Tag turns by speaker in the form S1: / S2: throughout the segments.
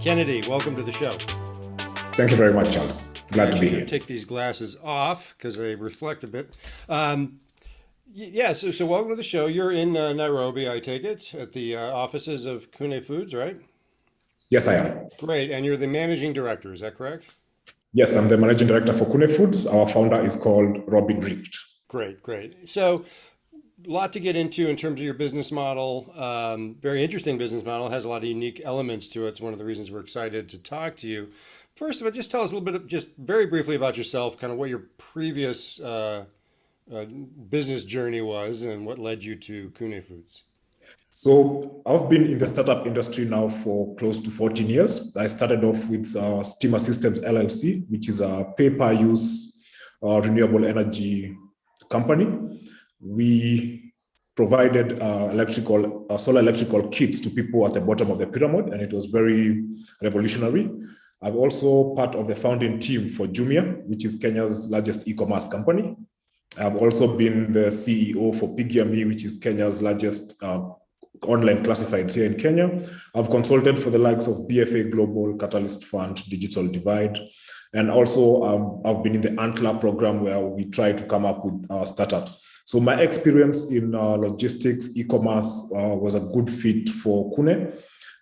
S1: Kennedy, welcome to the show.
S2: Thank you very much, Charles. Glad to be here.
S1: Take these glasses off because they reflect a bit. Yeah, so welcome to the show. You're in Nairobi, I take it, at the offices of Kune Foods, right?
S2: Yes, I am.
S1: Great, and you're the managing director, is that correct?
S2: Yes, I'm the managing director for Kune Foods. Our founder is called Robin Richt.
S1: Great. So, a lot to get into in terms of your business model. Very interesting business model, has a lot of unique elements to it. It's one of the reasons we're excited to talk to you. First of all, just tell us a little bit of, just very briefly about yourself, kind of what your previous business journey was and what led you to Kune Foods.
S2: So I've been in the startup industry now for close to 14 years. I started off with Steamer Systems LLC, which is a pay-per-use renewable energy company. We provided solar electrical kits to people at the bottom of the pyramid, and it was very revolutionary. I'm also part of the founding team for Jumia, which is Kenya's largest e-commerce company. I've also been the CEO for Piggyami, which is Kenya's largest online classifieds here in Kenya. I've consulted for the likes of BFA Global, Catalyst Fund, Digital Divide, and also I've been in the Antler program where we try to come up with startups. So my experience in logistics, e-commerce was a good fit for Kune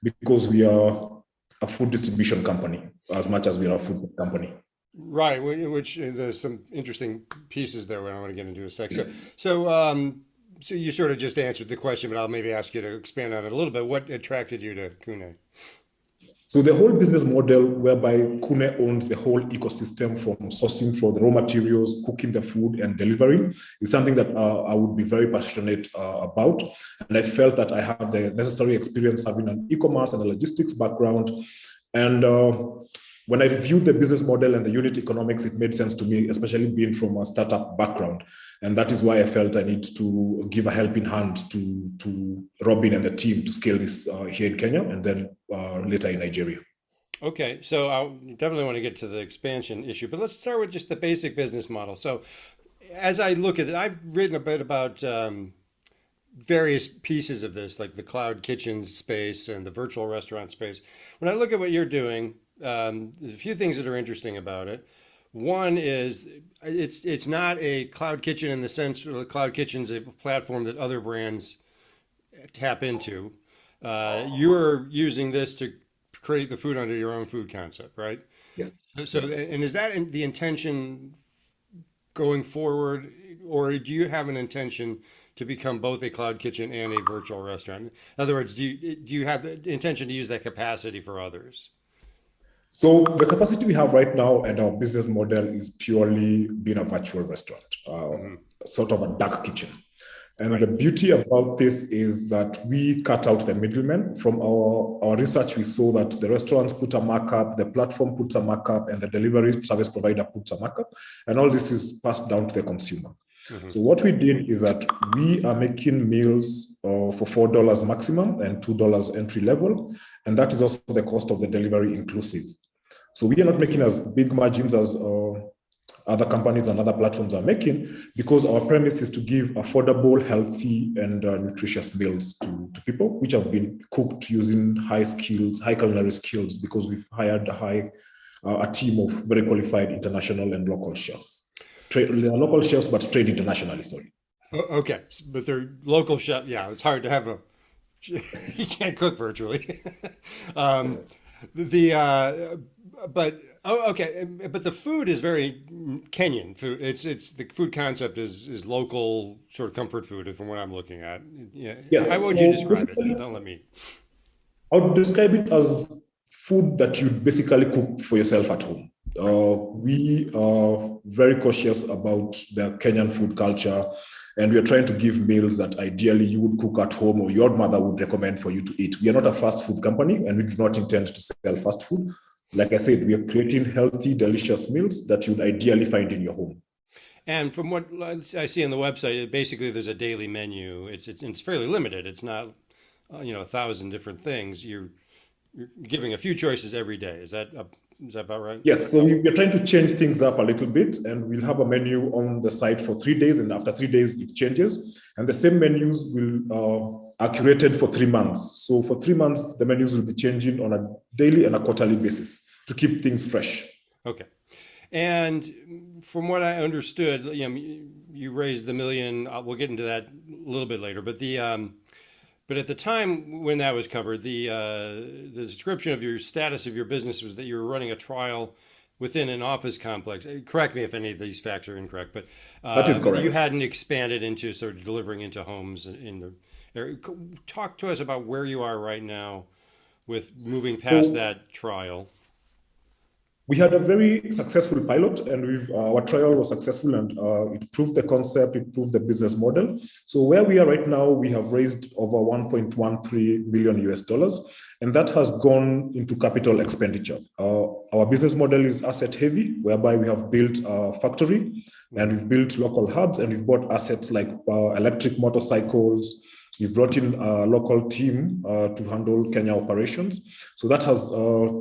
S2: because we are a food distribution company as much as we are a food company.
S1: Right, which there's some interesting pieces there I want to get into in a second. So you sort of just answered the question, but I'll maybe ask you to expand on it a little bit. What attracted you to Kune?
S2: So the whole business model whereby Kune owns the whole ecosystem from sourcing for the raw materials, cooking the food and delivering is something that I would be very passionate about. And I felt that I have the necessary experience having an e-commerce and a logistics background. And when I reviewed the business model and the unit economics, it made sense to me, especially being from a startup background. And that is why I felt I need to give a helping hand to Robin and the team to scale this here in Kenya and then later in Nigeria.
S1: Okay, so I definitely want to get to the expansion issue, but let's start with just the basic business model. So as I look at it, I've written a bit about various pieces of this, like the cloud kitchen space and the virtual restaurant space. When I look at what you're doing, there's a few things that are interesting about it. One is it's not a cloud kitchen in the sense that a cloud kitchen is a platform that other brands tap into. You're using this to create the food under your own food concept, right?
S2: Yes.
S1: So, and is that the intention going forward, or do you have an intention to become both a cloud kitchen and a virtual restaurant? In other words, do you have the intention to use that capacity for others?
S2: So the capacity we have right now and our business model is purely being a virtual restaurant, sort of a dark kitchen. And
S1: Right.
S2: the beauty about this is that we cut out the middlemen. From our research, we saw that the restaurants put a markup, the platform puts a markup, and the delivery service provider puts a markup. And all this is passed down to the consumer. So what we did is that we are making meals for $4 maximum and $2 entry level. And that is also the cost of the delivery inclusive. So we are not making as big margins as other companies and other platforms are making because our premise is to give affordable, healthy, and nutritious meals to people, which have been cooked using high culinary skills because we've hired a team of very qualified international and local chefs. They're local chefs, but trained internationally, sorry.
S1: Okay, but they're local chef. Yeah, it's hard to have a. You can't cook virtually. But the food is very Kenyan food. It's the food concept is local sort of comfort food from what I'm looking at. Yeah.
S2: Yes.
S1: How would you describe it? Don't let me.
S2: I would describe it as food that you basically cook for yourself at home. We are very cautious about the Kenyan food culture, and we are trying to give meals that ideally you would cook at home or your mother would recommend for you to eat. We are not a fast food company, and we do not intend to sell fast food. Like I said, we are creating healthy, delicious meals that you'd ideally find in your home.
S1: And from what I see on the website, basically there's a daily menu. It's fairly limited. It's not 1,000 different things. You're giving a few choices every day. Is that Is that about right?
S2: Yes, so we're trying to change things up a little bit, and we'll have a menu on the site for 3 days, and after 3 days it changes. And the same menus are curated for 3 months. So for 3 months, the menus will be changing on a daily and a quarterly basis to keep things fresh.
S1: Okay. And from what I understood, you raised the million. We'll get into that a little bit later. But at the time when that was covered, the description of your status of your business was that you were running a trial within an office complex. Correct me if any of these facts are incorrect, but
S2: That is correct.
S1: you hadn't expanded into sort of delivering into homes in the area. Talk to us about where you are right now with moving past
S2: So
S1: that trial.
S2: we had a very successful pilot, and our trial was successful, and it proved the concept, it proved the business model. So where we are right now, we have raised over 1.13 million US dollars, and that has gone into capital expenditure. Our business model is asset heavy, whereby we have built a factory, and we've built local hubs, and we've bought assets like electric motorcycles. We brought in a local team to handle Kenya operations. So that has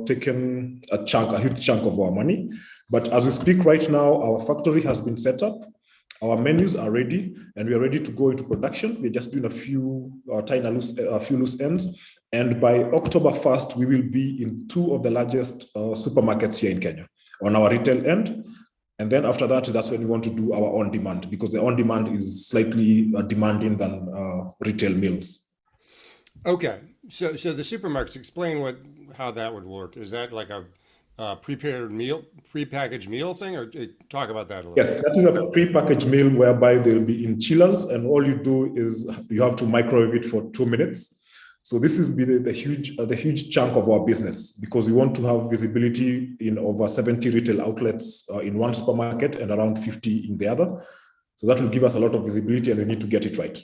S2: taken a huge chunk of our money. But as we speak right now, our factory has been set up. Our menus are ready, and we are ready to go into production. We're just doing a few loose ends. And by October 1st, we will be in 2 of the largest supermarkets here in Kenya on our retail end. And then after that, that's when we want to do our on-demand, because the on-demand is slightly demanding than retail meals.
S1: Okay, so the supermarkets, explain how that would work. Is that like a prepared meal, prepackaged meal thing, or talk about that a little
S2: Yes,
S1: bit?
S2: that is a prepackaged meal whereby they'll be in chillers, and all you do is you have to microwave it for 2 minutes. So this is the huge chunk of our business, because we want to have visibility in over 70 retail outlets in one supermarket and around 50 in the other. So that will give us a lot of visibility, and we need to get it right.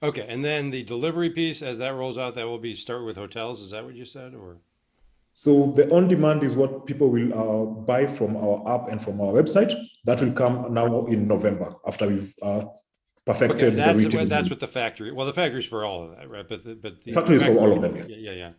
S1: Okay, and then the delivery piece, as that rolls out, that will be start with hotels. Is that what you said, or?
S2: So the on-demand is what people will buy from our app and from our website. That will come now in November, after we've
S1: Okay,
S2: perfected the retail.
S1: that's what the factory. Well, the factory's for all of that, right? But
S2: The
S1: the
S2: factory is for all
S1: factory,
S2: of them, yes.
S1: yeah.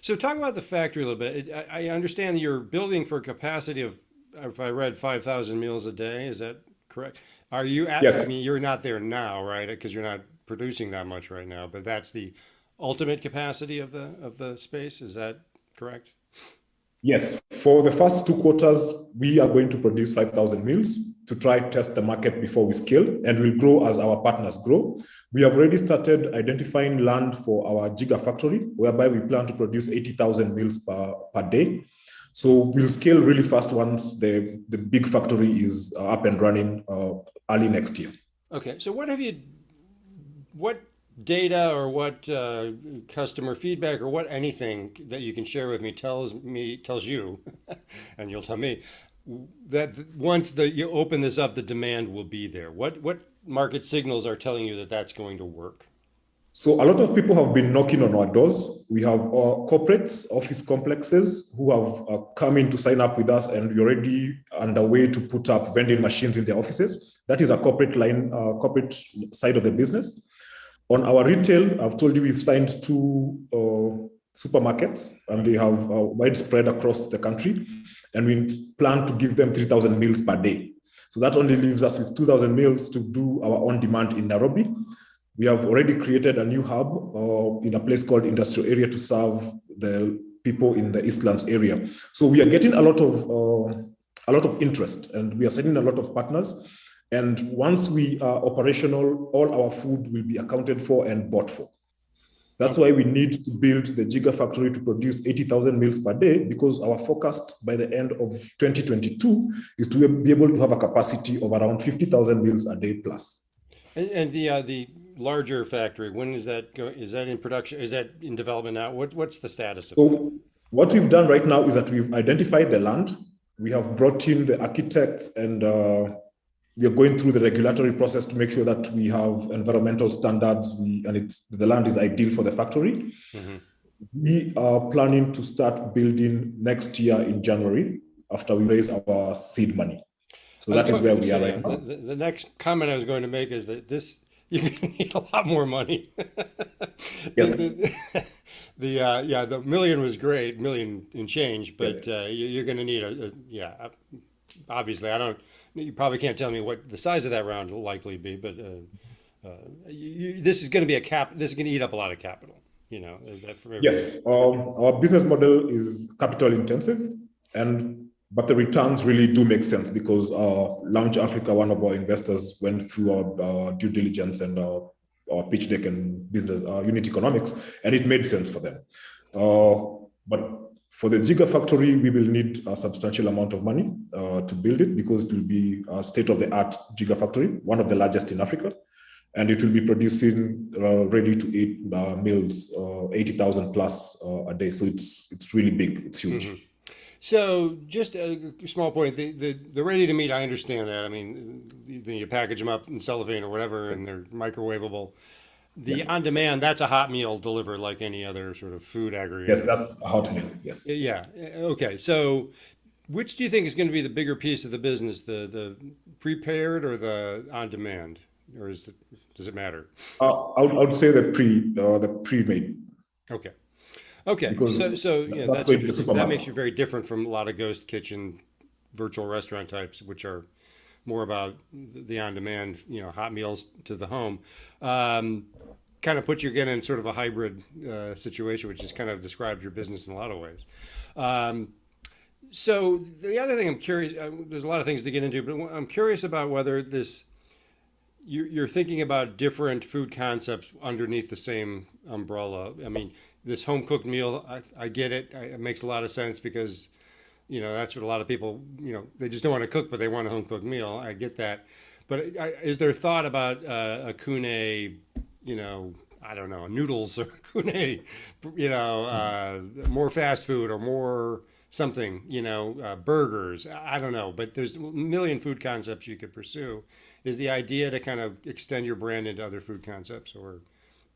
S1: So talk about the factory a little bit. I understand that you're building for a capacity of, if I read, 5,000 meals a day. Is that correct? Are you at? I
S2: Yes.
S1: mean, you're not there now, right? Because you're not producing that much right now. But that's the ultimate capacity of the space. Is that correct?
S2: Yes, for the first 2 quarters, we are going to produce 5,000 meals to try test the market before we scale, and we'll grow as our partners grow. We have already started identifying land for our Gigafactory, whereby we plan to produce 80,000 meals per day. So we'll scale really fast once the big factory is up and running early next year.
S1: Okay. So what data or what customer feedback or what anything that you can share with me tells you, and you'll tell me that once you open this up, the demand will be there. What market signals are telling you that that's going to work?
S2: So a lot of people have been knocking on our doors. We have corporates, office complexes who have come in to sign up with us, and we're already underway to put up vending machines in their offices. That is a corporate side of the business. On our retail, I've told you we've signed 2 supermarkets, and they have widespread across the country, and we plan to give them 3,000 meals per day. So that only leaves us with 2,000 meals to do our on-demand in Nairobi. We have already created a new hub in a place called Industrial Area to serve the people in the Eastlands area. So we are getting a lot of interest, and we are signing a lot of partners. And once we are operational, all our food will be accounted for and bought for. That's why we need to build the Gigafactory to produce 80,000 meals per day, because our forecast by the end of 2022 is to be able to have a capacity of around 50,000 meals a day plus.
S1: And the larger factory, when is that going? Is that in production? Is that in development now? What's the status of that?
S2: So what we've done right now is that we've identified the land. We have brought in the architects, and we are going through the regulatory process to make sure that we have environmental standards, and the land is ideal for the factory.
S1: Mm-hmm.
S2: We are planning to start building next year in January, after we raise our seed money. So that is where we are right now.
S1: The next comment I was going to make is that you're going to need a lot more money.
S2: Yes.
S1: the million was great, million in change, but
S2: Yes.
S1: you're going to need obviously, I don't. You probably can't tell me what the size of that round will likely be, but this is going to be This is going to eat up a lot of capital. Is that from everybody?
S2: Yes, our business model is capital intensive, and but the returns really do make sense because Launch Africa, one of our investors, went through our due diligence and our pitch deck and business unit economics, and it made sense for them. But for the Gigafactory, we will need a substantial amount of money to build it because it will be a state-of-the-art Gigafactory, one of the largest in Africa. And it will be producing ready to eat meals, 80,000 plus a day. So it's really big. It's huge.
S1: Mm-hmm. So just a small point, the ready to meat, I understand that. I mean, you package them up in cellophane or whatever, and they're microwavable. The
S2: Yes.
S1: on demand, that's a hot meal delivered like any other sort of food
S2: Yes,
S1: aggregator.
S2: that's a hot meal. Yes.
S1: Yeah. Okay. So which do you think is going to be the bigger piece of the business, the prepared or the on demand? Or does it matter?
S2: I would say the pre-made
S1: Okay. Okay.
S2: because
S1: So yeah,
S2: that's
S1: that's
S2: going to the
S1: interesting. That makes you
S2: supermarkets.
S1: very different from a lot of ghost kitchen virtual restaurant types, which are more about the on-demand, hot meals to the home. Kind of puts you again in sort of a hybrid situation, which is kind of describes your business in a lot of ways. So the other thing I'm curious, there's a lot of things to get into, but I'm curious about whether you're thinking about different food concepts underneath the same umbrella. I mean, this home cooked meal, I get it. It makes a lot of sense because that's what a lot of people, they just don't want to cook, but they want a home cooked meal. I get that. But is there thought about a Kune, I don't know, noodles or Kune, more fast food or more something, burgers? I don't know. But there's a million food concepts you could pursue. Is the idea to kind of extend your brand into other food concepts or?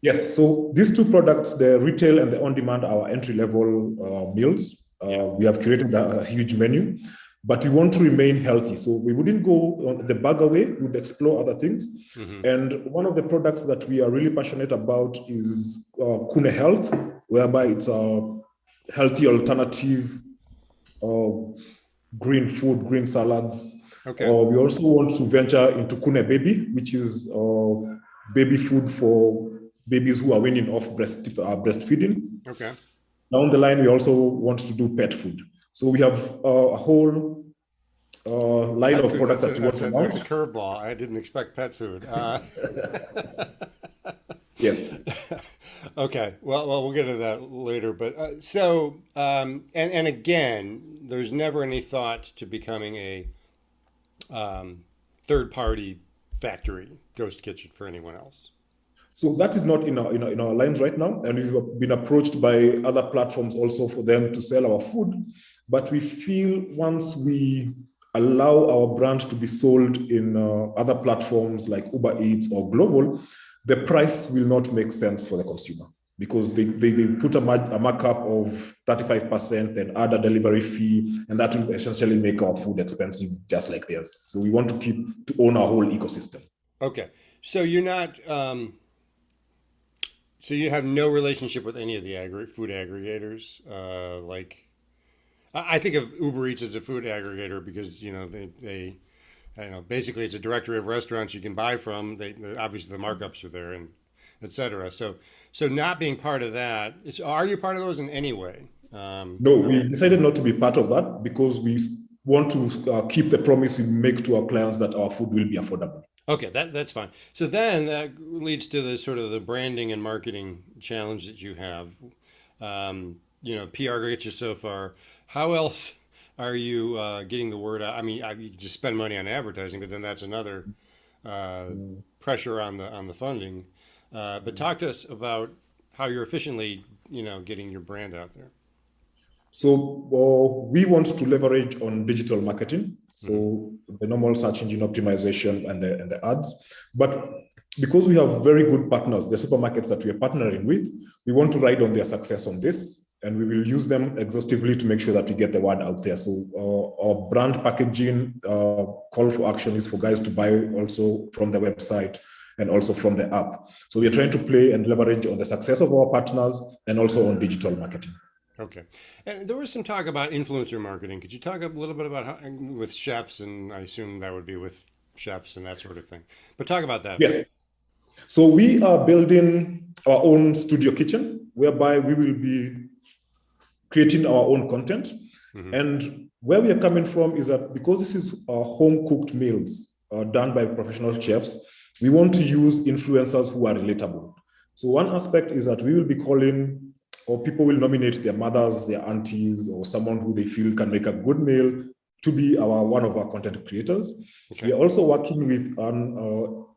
S2: Yes. So these two products, the retail and the on-demand, are our entry-level meals.
S1: Yeah.
S2: We have created a huge menu, but we want to remain healthy. So we wouldn't go on the burger way. We'd explore other things.
S1: Mm-hmm.
S2: And one of the products that we are really passionate about is Kune Health, whereby it's a healthy alternative, green food, green salads.
S1: Okay.
S2: We also want to venture into Kune Baby, which is baby food for babies who are weaning off breastfeeding.
S1: Okay.
S2: Down the line, we also want to do pet food. So we have a whole line
S1: Pet
S2: of
S1: food,
S2: products that we want to
S1: that's a
S2: launch.
S1: curveball. I didn't expect pet food.
S2: Yes.
S1: Okay. Well, we'll get to that later. But and again, there's never any thought to becoming a third-party factory ghost kitchen for anyone else.
S2: So that is not in our lines right now, and we've been approached by other platforms also for them to sell our food. But we feel once we allow our brand to be sold in other platforms like Uber Eats or Global, the price will not make sense for the consumer because they put a markup of 35%, then add a delivery fee, and that will essentially make our food expensive just like theirs. So we want to own our whole ecosystem.
S1: Okay. So you're not. So you have no relationship with any of the food aggregators, I think of Uber Eats as a food aggregator because they I don't know, basically it's a directory of restaurants you can buy from. Obviously the markups are there and et cetera. So not being part of that, are you part of those in any way?
S2: No, we've decided not to be part of that because we want to keep the promise we make to our clients that our food will be affordable.
S1: Okay, that's fine. So then that leads to the sort of the branding and marketing challenge that you have. PR gets you so far. How else are you getting the word out? I mean, you just spend money on advertising, but then that's another pressure on the funding. But talk to us about how you're efficiently, getting your brand out there.
S2: So we want to leverage on digital marketing, so the normal search engine optimization and the ads. But because we have very good partners, the supermarkets that we are partnering with, we want to ride on their success on this, and we will use them exhaustively to make sure that we get the word out there. So our brand packaging call for action is for guys to buy also from the website, and also from the app. So we are trying to play and leverage on the success of our partners and also on digital marketing.
S1: Okay. And there was some talk about influencer marketing. Could you talk a little bit about how, with chefs, and I assume that would be with chefs and that sort of thing. But talk about that.
S2: Yes. So we are building our own studio kitchen, whereby we will be creating our own content. Mm-hmm. And where we are coming from is that because this is home-cooked meals done by professional chefs, we want to use influencers who are relatable. So one aspect is that we will be calling, or people will nominate their mothers, their aunties, or someone who they feel can make a good meal to be one of our content creators. Okay. We are also working with an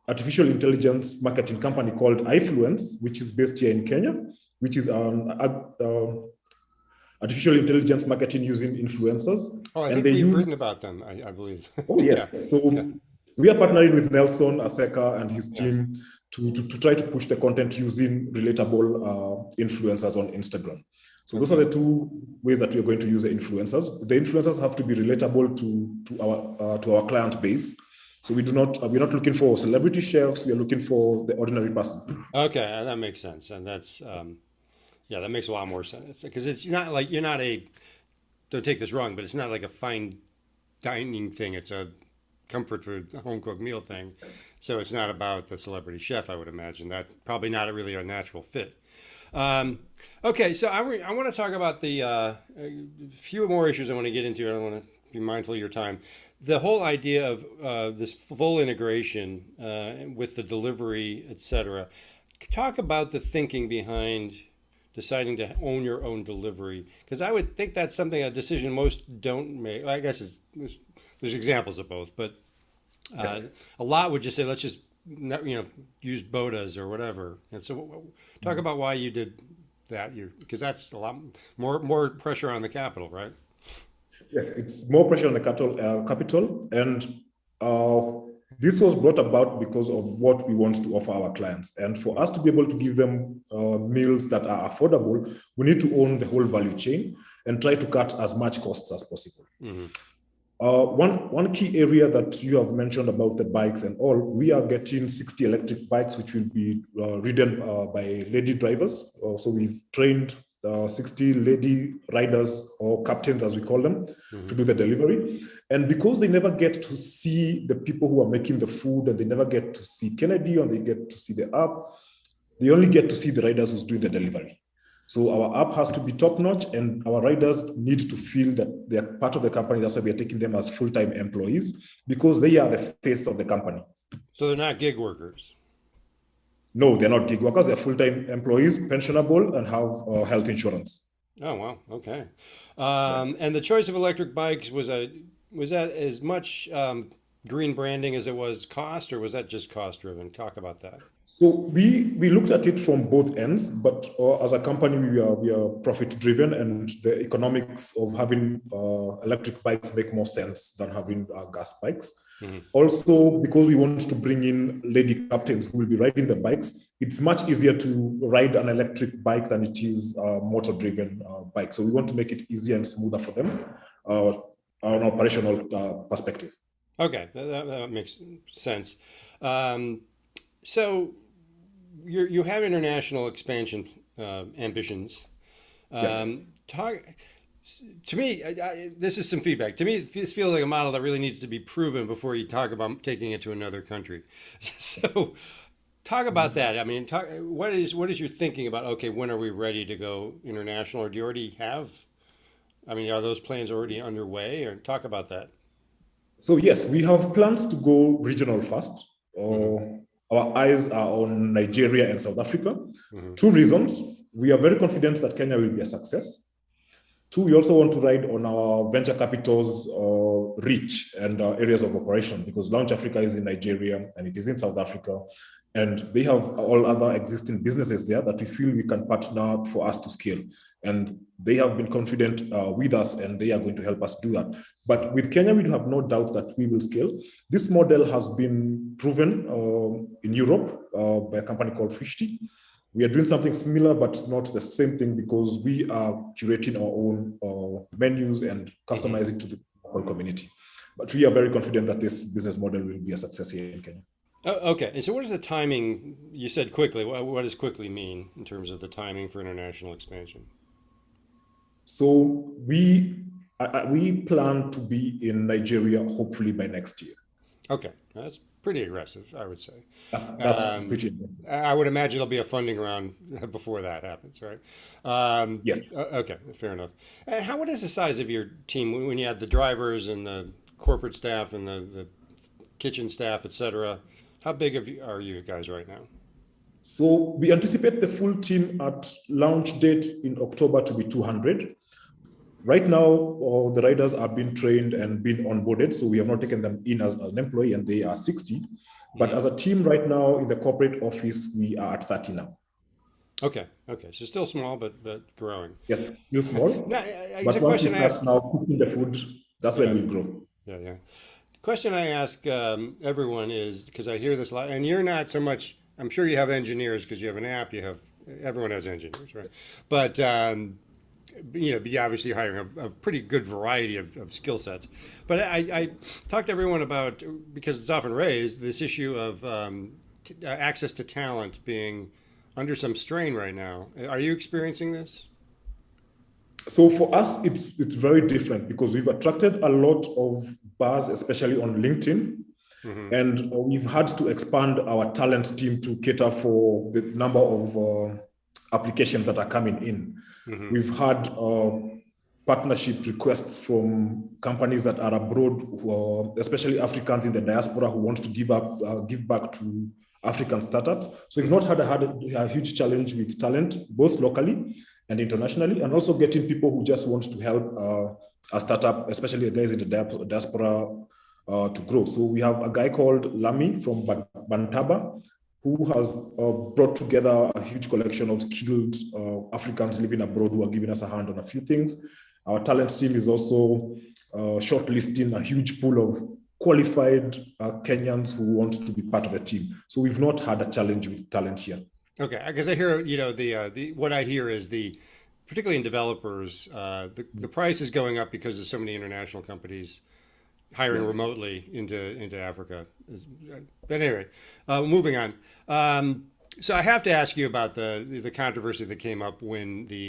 S2: artificial intelligence marketing company called iFluence, which is based here in Kenya, which is artificial intelligence marketing using influencers.
S1: Oh, I think we've written about them, I believe.
S2: Oh, yes. Yeah. So we are partnering with Nelson Aseka and his team to try to push the content using relatable influencers on Instagram. So those are the two ways that we are going to use the influencers. The influencers have to be relatable to our client base. So we're not looking for celebrity chefs. We are looking for the ordinary person.
S1: Okay, that makes sense, and that's that makes a lot more sense because it's not like you're not a. Don't take this wrong, but it's not like a fine dining thing. It's a comfort food, home cooked meal thing. So it's not about the celebrity chef. I would imagine that probably not really a natural fit. Okay, so I want to talk about the few more issues I want to get into. I want to be mindful of your time. The whole idea of this full integration with the delivery, etc. Talk about the thinking behind deciding to own your own delivery, because I would think that's a decision most don't make. I guess there's examples of both, but a lot would just say, let's just use bodas or whatever. And so talk about why you did that, because that's a lot more pressure on the capital, right?
S2: Yes, it's more pressure on the capital, and this was brought about because of what we want to offer our clients. And for us to be able to give them meals that are affordable, we need to own the whole value chain and try to cut as much costs as possible. Mm-hmm. One key area that you have mentioned about the bikes and all, we are getting 60 electric bikes, which will be ridden by lady drivers. So we've trained 60 lady riders, or captains as we call them, to do the delivery. And because they never get to see the people who are making the food, and they never get to see Kennedy, and they get to see the app, they only get to see the riders who's doing the delivery. So our app has to be top notch, and our riders need to feel that they are part of the company. That's why we are taking them as full-time employees, because they are the face of the company.
S1: So they're not gig workers?
S2: No, they're not gig workers. They're full-time employees, pensionable, and have health insurance.
S1: Oh, wow. Okay. And the choice of electric bikes, was that as much green branding as it was cost, or was that just cost-driven? Talk about that.
S2: So we looked at it from both ends, but as a company, we are profit-driven, and the economics of having electric bikes make more sense than having gas bikes. Mm-hmm. Also, because we want to bring in lady captains who will be riding the bikes, it's much easier to ride an electric bike than it is a motor-driven bike. So we want to make it easier and smoother for them on an operational perspective.
S1: Okay, that makes sense. So you have international expansion ambitions.
S2: Yes.
S1: To me, this is some feedback. To me, this feels like a model that really needs to be proven before you talk about taking it to another country. So talk about that. I mean, what is your thinking about, okay, when are we ready to go international, or do you already have, are those plans already underway, or talk about that?
S2: So yes, we have plans to go regional first. Our eyes are on Nigeria and South Africa. Mm-hmm. 2 reasons. We are very confident that Kenya will be a success. 2, we also want to ride on our venture capital's reach and areas of operation, because Launch Africa is in Nigeria and it is in South Africa, and they have all other existing businesses there that we feel we can partner for us to scale. And they have been confident with us, and they are going to help us do that. But with Kenya, we have no doubt that we will scale. This model has been proven in Europe by a company called 5D. We are doing something similar, but not the same thing, because we are curating our own menus and customizing to the whole community. But we are very confident that this business model will be a success here in Kenya.
S1: Oh, okay. And so what is the timing? You said quickly. What does quickly mean in terms of the timing for international expansion?
S2: So we plan to be in Nigeria hopefully by next year.
S1: Okay, that's pretty aggressive, I would say.
S2: That's
S1: Um,
S2: pretty impressive.
S1: I would imagine there'll be a funding round before that happens, right?
S2: Yes.
S1: Okay, fair enough. And what is the size of your team when you have the drivers and the corporate staff and the kitchen staff, et cetera? How big are you guys right now?
S2: So we anticipate the full team at launch date in October to be 200. Right now, the riders are being trained and being onboarded, so we have not taken them in as an employee, and they are 60. But
S1: Hmm.
S2: as a team right now in the corporate office, we are at 30 now.
S1: Okay, okay, so still small but growing.
S2: Yes, still
S1: Now,
S2: small,
S1: it's
S2: but
S1: a
S2: once we
S1: question I
S2: start
S1: ask.
S2: now cooking the food, that's when
S1: Yeah,
S2: we'll grow.
S1: yeah. Question I ask everyone is because I hear this a lot, and you're not so much. I'm sure you have engineers because you have an app. You have everyone has engineers, right? But be obviously hiring a pretty good variety of skill sets. But I
S2: Yes.
S1: talk to everyone about because it's often raised this issue of access to talent being under some strain right now. Are you experiencing this?
S2: So for us, it's very different because we've attracted a lot of buzz, especially on LinkedIn.
S1: Hmm.
S2: And we've had to expand our talent team to cater for the number of applications that are coming in.
S1: Hmm.
S2: We've had partnership requests from companies that are abroad, especially Africans in the diaspora who want to give back to African startups. So we've
S1: Hmm.
S2: not had a huge challenge with talent, both locally and internationally, and also getting people who just want to help a startup, especially the guys in the diaspora, to grow. So we have a guy called Lami from Bantaba, who has brought together a huge collection of skilled Africans living abroad who are giving us a hand on a few things. Our talent team is also shortlisting a huge pool of qualified Kenyans who want to be part of the team. So we've not had a challenge with talent here.
S1: Okay, because I hear the what I hear is particularly in developers the price is going up because of so many international companies hiring
S2: Yes.
S1: remotely into Africa. But anyway, moving on. So I have to ask you about the controversy that came up when the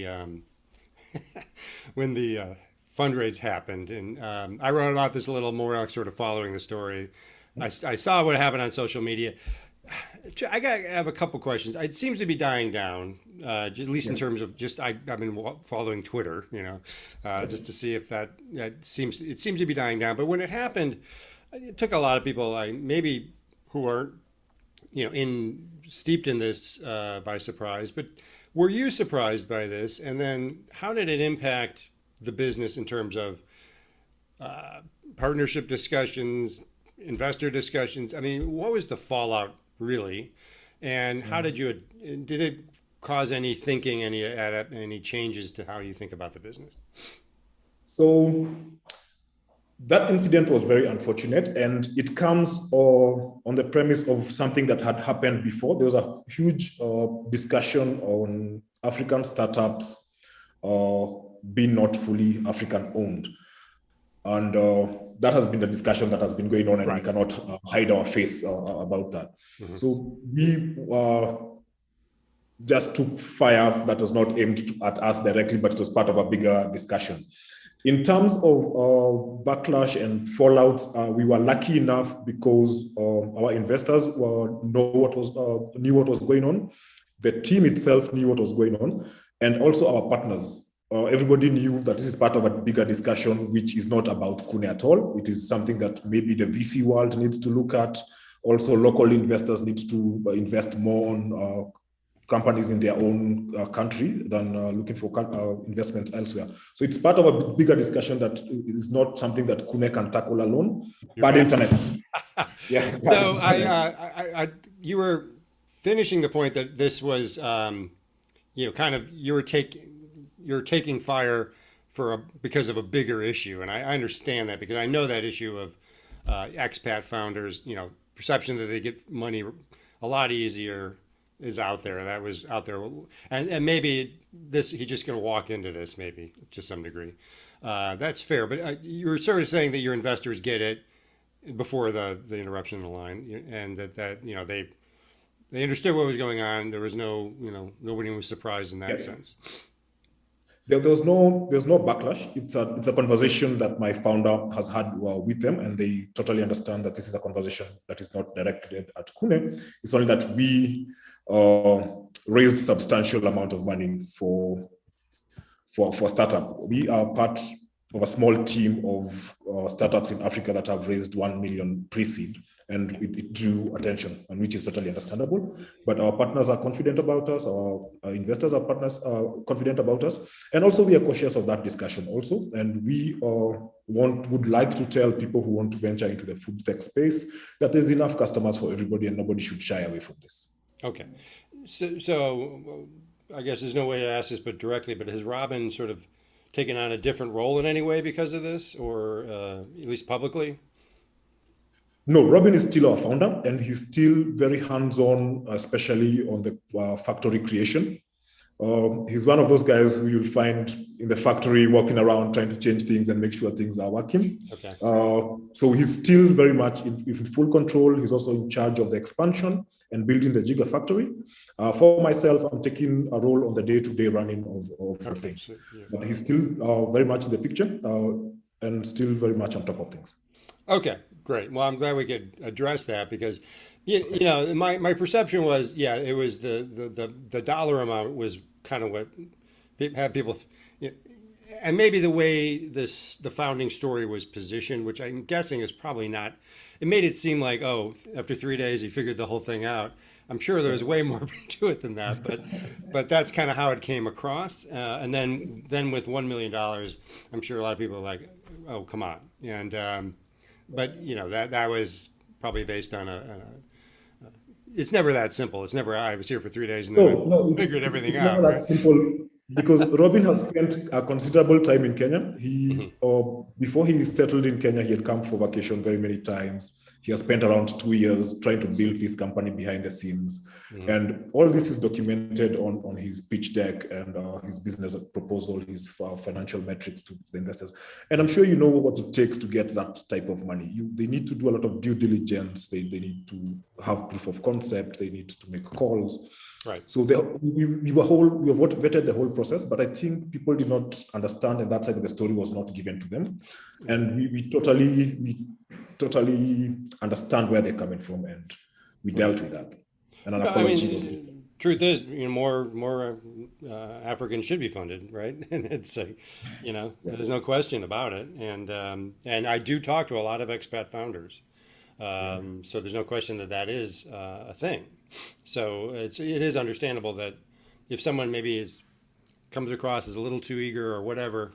S1: when the fundraise happened, and I wrote about this a little more, like, sort of following the story. I saw what happened on social media. I have a couple questions. It seems to be dying down, at least in
S2: Yes.
S1: terms of just I've been following Twitter, just to see if it seems to be dying down. But when it happened, it took a lot of people, maybe who aren't in steeped in this by surprise. But were you surprised by this? And then how did it impact the business in terms of partnership discussions, investor discussions? I mean, what was the fallout really? And how did it cause any thinking, any changes to how you think about the business?
S2: So that incident was very unfortunate, and it comes on the premise of something that had happened before. There was a huge discussion on African startups uh, being not fully African owned. And that has been the discussion that has been going on, and we
S1: Right.
S2: cannot hide our face about that.
S1: Hmm.
S2: So we just took fire that was not aimed at us directly, but it was part of a bigger discussion. In terms of backlash and fallout, we were lucky enough because our investors knew what was going on. The team itself knew what was going on, and also our partners. Everybody knew that this is part of a bigger discussion, which is not about Kune at all. It is something that maybe the VC world needs to look at. Also, local investors need to invest more on companies in their own country than looking for investments elsewhere. So it's part of a bigger discussion that is not something that Kune can tackle alone.
S1: You're
S2: Bad
S1: back.
S2: internet. Yeah, bad
S1: So
S2: internet.
S1: you were finishing the point that this was, kind of you're taking fire because of a bigger issue, and I understand that because I know that issue of expat founders, perception that they get money a lot easier is out there. That was out there, and maybe he's just going to walk into this maybe to some degree. That's fair, but you were sort of saying that your investors get it. before the interruption in the line, and that they understood what was going on. There was no nobody was surprised in that
S2: Yes.
S1: sense.
S2: There's no backlash. It's a conversation that my founder has had with them, and they totally understand that this is a conversation that is not directed at Kune. It's only that we raised substantial amount of money for startup. We are part of a small team of startups in Africa that have raised 1 million pre-seed, and it drew attention, and which is totally understandable. But our partners are confident about us, our investors are partners are confident about us, and also we are cautious of that discussion also. And we would like to tell people who want to venture into the food tech space that there's enough customers for everybody, and nobody should shy away from this.
S1: Okay, so I guess there's no way to ask this, but directly. But has Robin sort of taken on a different role in any way because of this, or at least publicly?
S2: No, Robin is still our founder, and he's still very hands-on, especially on the factory creation. He's one of those guys who you'll find in the factory walking around trying to change things and make sure things are working.
S1: Okay.
S2: So he's still very much in full control. He's also in charge of the expansion and building the Gigafactory. For myself, I'm taking a role on the day-to-day running of things. Yeah. But he's still very much in the picture and still very much on top of things.
S1: Okay, great. Well, I'm glad we could address that because, my perception was, it was the dollar amount was kind of what had people, and maybe the way the founding story was positioned, which I'm guessing is probably not. It made it seem like, oh, after 3 days he figured the whole thing out. I'm sure there was way more to it than that, but that's kind of how it came across. And then with $1 million, I'm sure a lot of people are like, oh, come on, and. But that was probably based on it's never that simple. It's never I was here for 3 days and then I figured everything
S2: it's
S1: out.
S2: Never that simple because Robin has spent a considerable time in Kenya. Before he settled in Kenya, he had come for vacation very many times. He has spent around 2 years trying to build this company behind the scenes. And all this is documented on his pitch deck and his business proposal, his financial metrics to the investors. And I'm sure you know what it takes to get that type of money. They need to do a lot of due diligence. They need to have proof of concept. They need to make calls.
S1: Right.
S2: So we vetted the whole process, but I think people did not understand, and that side of the story was not given to them. And we totally understand where they're coming from, and we dealt with that. And an apology was given.
S1: Truth is, more Africans should be funded, right? And it's yes. There's no question about it. And I do talk to a lot of expat founders, so there's no question that is a thing. So it is understandable that if someone maybe comes across as a little too eager or whatever,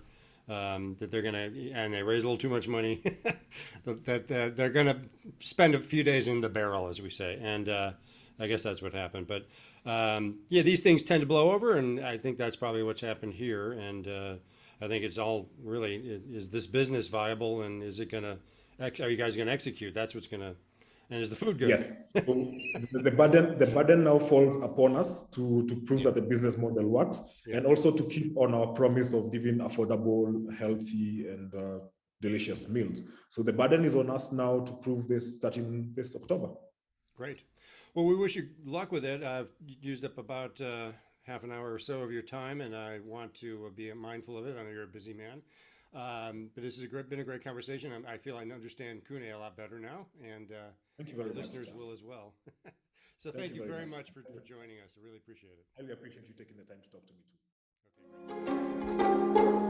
S1: that they're gonna and they raise a little too much money, that they're gonna spend a few days in the barrel, as we say. And I guess that's what happened. But these things tend to blow over, and I think that's probably what's happened here. And I think it's all really, is this business viable, and is it gonna? Are you guys gonna execute? That's what's gonna. And is the food good?
S2: Yes. So the burden now falls upon us to prove that the business model works, and also to keep on our promise of giving affordable, healthy, and delicious meals. So the burden is on us now to prove this starting this October.
S1: Great. Well, we wish you luck with it. I've used up about half an hour or so of your time, and I want to be mindful of it. I know you're a busy man. But this has been a great conversation. I feel I understand Kune a lot better now, and
S2: thank you very much,
S1: listeners will as well. So thank you very much for joining us. I really appreciate it.
S2: I really appreciate you taking the time to talk to me too. Okay, great.